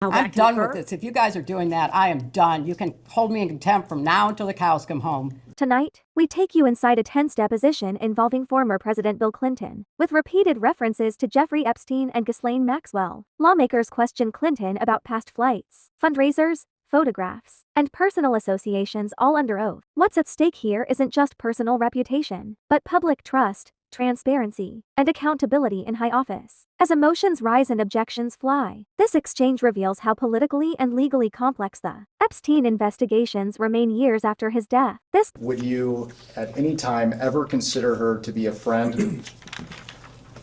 I'm done with this. If you guys are doing that, I am done. You can hold me in contempt from now until the cows come home. Tonight, we take you inside a tense deposition involving former President Bill Clinton, with repeated references to Jeffrey Epstein and Ghislaine Maxwell. Lawmakers question Clinton about past flights, fundraisers, photographs, and personal associations, all under oath. What's at stake here isn't just personal reputation, but public trust, transparency, and accountability in high office. As emotions rise and objections fly, this exchange reveals how politically and legally complex the Epstein investigations remain years after his death. Would you at any time ever consider her to be a friend?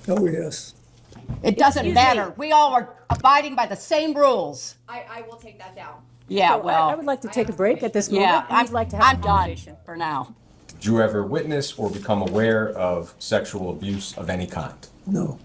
Oh, yes. It doesn't matter. We all are abiding by the same rules. I will take that down. Yeah, So well. I would like to take a break at this moment. Yeah, I'd like to have I'm a done conversation. for now. Did you ever witness or become aware of sexual abuse of any kind? No.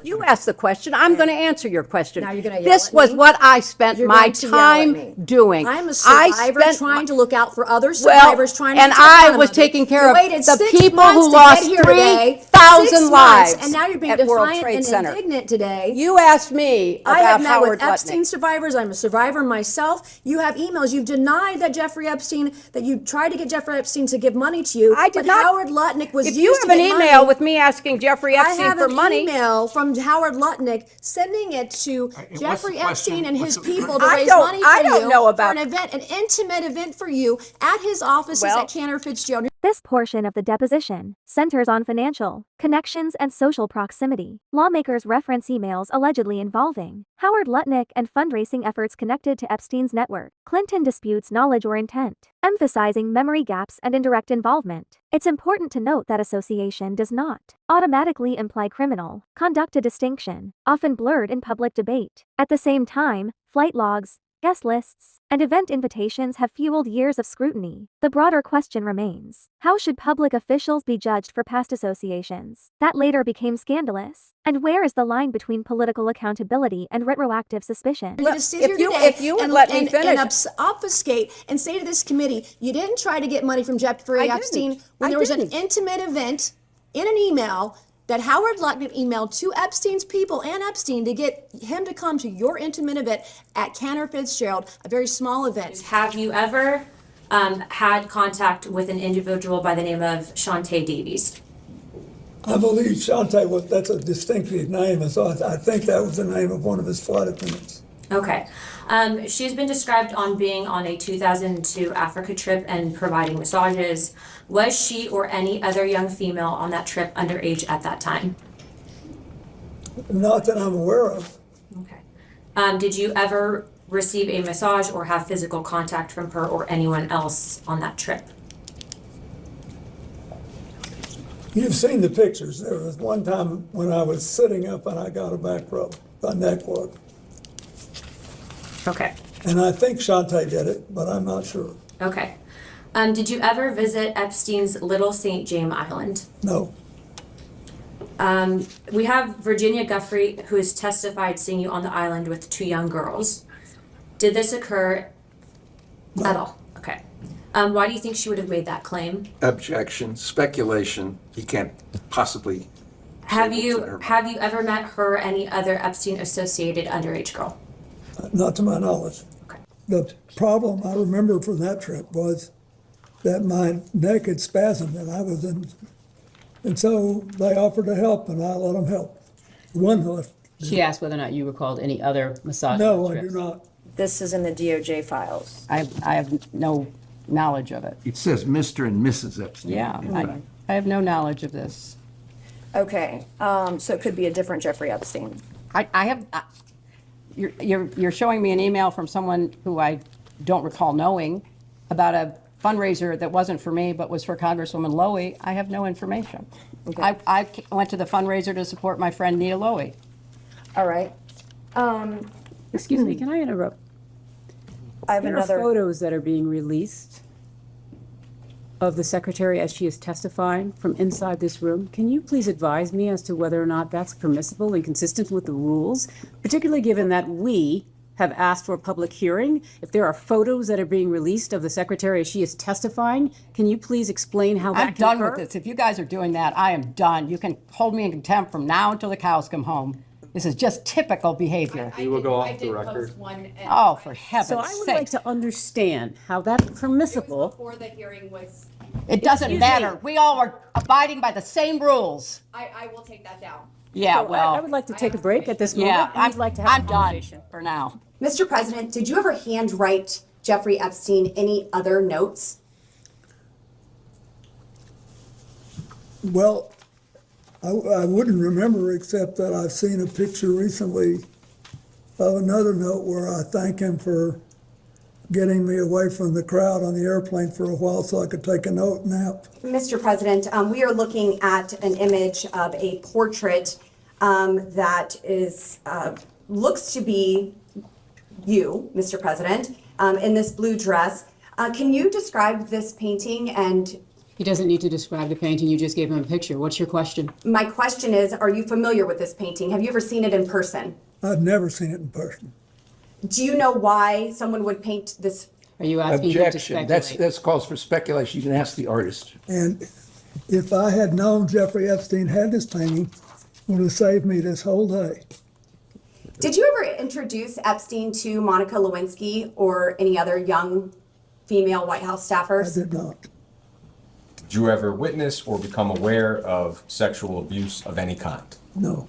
You asked the question. I'm going to answer your question. Now you're gonna yell This at was me? what I spent You're my going to yell at me. time doing. I'm a I survivor spent trying to look out for other Well, survivors, trying to and get to the I bottom was of it. taking care You of waited the 6 people months who to lost get here today. 3,000 6 months, lives and now you're being at World defiant Trade and Center. indignant today. You asked me I have about met Howard with Epstein Lutnick. survivors. I'm a survivor myself. You have emails. You've denied that Jeffrey Epstein, that you tried to get Jeffrey Epstein to give money to you. I did but not. Howard Lutnick was If used you to have an get email money. with me asking Jeffrey I Epstein have for an money, email from Howard Lutnick sending it to Jeffrey Epstein and his people to I raise don't- money for I don't you know for about- an event, an intimate event for you at his offices Well- at Cantor Fitzgerald. This portion of the deposition centers on financial connections and social proximity. Lawmakers reference emails allegedly involving Howard Lutnick and fundraising efforts connected to Epstein's network. Clinton disputes knowledge or intent, emphasizing memory gaps and indirect involvement. It's important to note that association does not automatically imply criminal conduct, a distinction often blurred in public debate. At the same time, flight logs, guest lists, and event invitations have fueled years of scrutiny. The broader question remains: how should public officials be judged for past associations that later became scandalous? And where is the line between political accountability and retroactive suspicion? You to sit if here you- today if you would and, let me and, finish. and obfuscate and say to this committee, you didn't try to get money from Jeffrey I didn't. Epstein when I there was didn't. an intimate event in an email that Howard Lutnick emailed to Epstein's people and Epstein to get him to come to your intimate event at Cantor Fitzgerald, a very small event. Have you ever had contact with an individual by the name of Shantae Davies? I believe Shantae that's a distinctive name, and so I think that was the name of one of his flight attendants. Okay. She's been described on being on a 2002 Africa trip and providing massages. Was she or any other young female on that trip underage at that time? Not that I'm aware of. Okay. Did you ever receive a massage or have physical contact from her or anyone else on that trip? You've seen the pictures. There was one time when I was sitting up and I got a back rub, a neck rub. Okay. And I think Shantae did it, but I'm not sure. Okay. Did you ever visit Epstein's Little St. James Island? No. We have Virginia Guffrey, who has testified seeing you on the island with 2 young girls. Did this occur at all? Okay. Why do you think she would have made that claim? Objection, speculation. He can't possibly. Have say you what's in her have you ever met her or any other Epstein associated underage girl? Not to my knowledge. Okay. The problem I remember from that trip was that my neck had spasmed and I was in, and so they offered to help and I let them help. One left. She asked whether or not you recalled any other massage No, I do trips. not. This is in the DOJ files. I have no knowledge of it. It says Mr. and Mrs. Epstein. Yeah, I have no knowledge of this. Okay, so it could be a different Jeffrey Epstein. I have, you're showing me an email from someone who I don't recall knowing about a fundraiser that wasn't for me, but was for Congresswoman Lowy. I have no information. Okay. I went to the fundraiser to support my friend Nia Lowy. All right. Excuse me, can I interrupt? I have There another. are photos that are being released of the secretary as she is testifying from inside this room. Can you please advise me as to whether or not that's permissible and consistent with the rules, particularly given that we have asked for a public hearing? If there are photos that are being released of the secretary as she is testifying, can you please explain how that I'm can done occur? with this. If you guys are doing that, I am done. You can hold me in contempt from now until the cows come home. This is just typical behavior. We will go off the record. Oh, for heaven's So I would like sake. to understand how that's permissible. Before the hearing was, It doesn't Excuse matter. me. We all are abiding by the same rules. I will take that down. Yeah, So I would well, like to take a break at this moment. yeah, and we'd like to have I'm a done conversation. for now. Mr. President, did you ever handwrite Jeffrey Epstein any other notes? Well, I wouldn't remember except that I've seen a picture recently of another note where I thank him for getting me away from the crowd on the airplane for a while so I could take a nap. Mr. President, we are looking at an image of a portrait that is looks to be you, Mr. President, in this blue dress. Can you describe this painting? And He doesn't need to describe the painting. You just gave him a picture. What's your question? my question is, are you familiar with this painting? Have you ever seen it in person? I've never seen it in person. Do you know why someone would paint this? Are you asking him to Objection. speculate? That's calls for speculation. You can ask the artist. And if I had known Jeffrey Epstein had this painting, it would have saved me this whole day. Did you ever introduce Epstein to Monica Lewinsky or any other young female White House I staffers? did not. Did you ever witness or become aware of sexual abuse of any kind? No.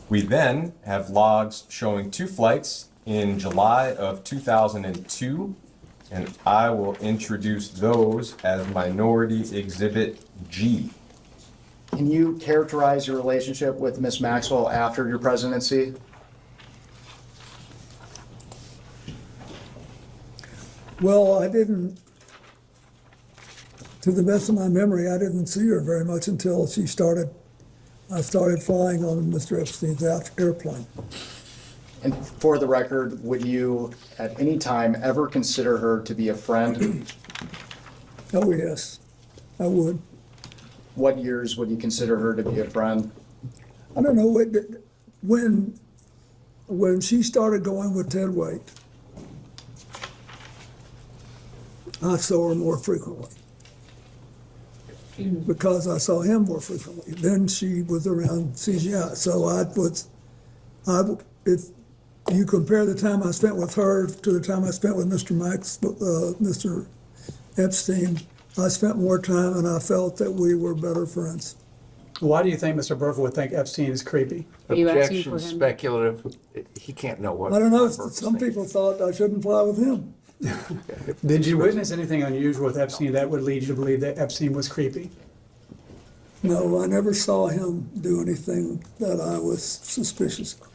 We then have logs showing 2 flights in July of 2002, and I will introduce those as Minority Exhibit G. Can you characterize your relationship with Ms. Maxwell after your presidency? Well, I didn't, to the best of my memory, I didn't see her very much until I started flying on Mr. Epstein's airplane. And for the record, would you at any time ever consider her to be a friend? Oh, yes, I would. What years would you consider her to be a friend? I don't know, when she started going with Ted Waite, I saw her more frequently. Because I saw him more frequently. Then she was around CGI. So if you compare the time I spent with her to the time I spent with Mr. Epstein, I spent more time and I felt that we were better friends. Why do you think Mr. Burke would think Epstein is creepy? Are you asking for Objection, him? speculative. He can't know what. I don't know, Burke's some thinking. people thought I shouldn't fly with him. Did you witness anything unusual with Epstein that would lead you to believe that Epstein was creepy? No, I never saw him do anything that I was suspicious of.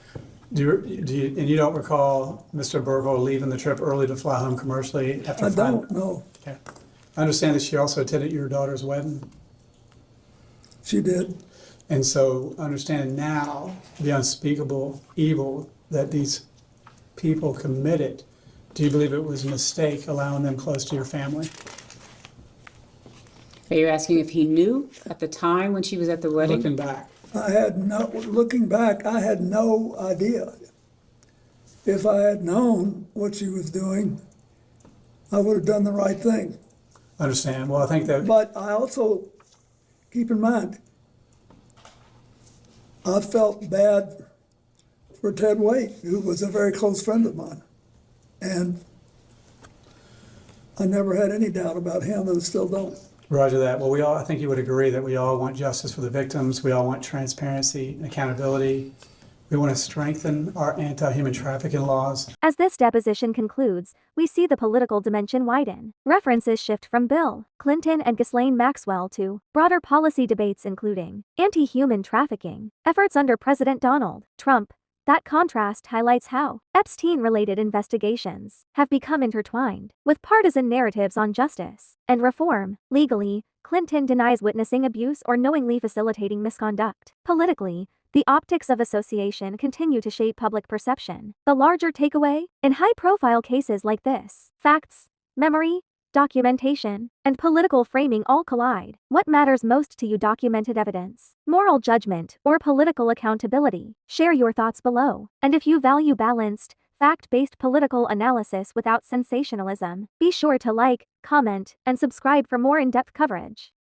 And you don't recall Mr. Burville leaving the trip early to fly home commercially after I flying? don't know. Okay. I understand that she also attended your daughter's wedding. She did. And so understanding now the unspeakable evil that these people committed, do you believe it was a mistake allowing them close to your family? Are you asking if he knew at the time when she was at the wedding? Looking back. Looking back, I had no idea. If I had known what she was doing, I would have done the right thing. Understand. Well, I think that But I also, keep in mind, I felt bad for Ted Waite, who was a very close friend of mine. And I never had any doubt about him and still don't. Roger that. Well, I think you would agree that we all want justice for the victims. We all want transparency and accountability. We want to strengthen our anti-human trafficking laws. As this deposition concludes, we see the political dimension widen. References shift from Bill Clinton and Ghislaine Maxwell to broader policy debates including anti-human trafficking, efforts under President Donald Trump. That contrast highlights how Epstein-related investigations have become intertwined with partisan narratives on justice and reform. Legally, Clinton denies witnessing abuse or knowingly facilitating misconduct. Politically, the optics of association continue to shape public perception. The larger takeaway? In high-profile cases like this, facts, memory, documentation, and political framing all collide. What matters most to you? Documented evidence, moral judgment, or political accountability? Share your thoughts below. And if you value balanced, fact-based political analysis without sensationalism, be sure to like, comment, and subscribe for more in-depth coverage.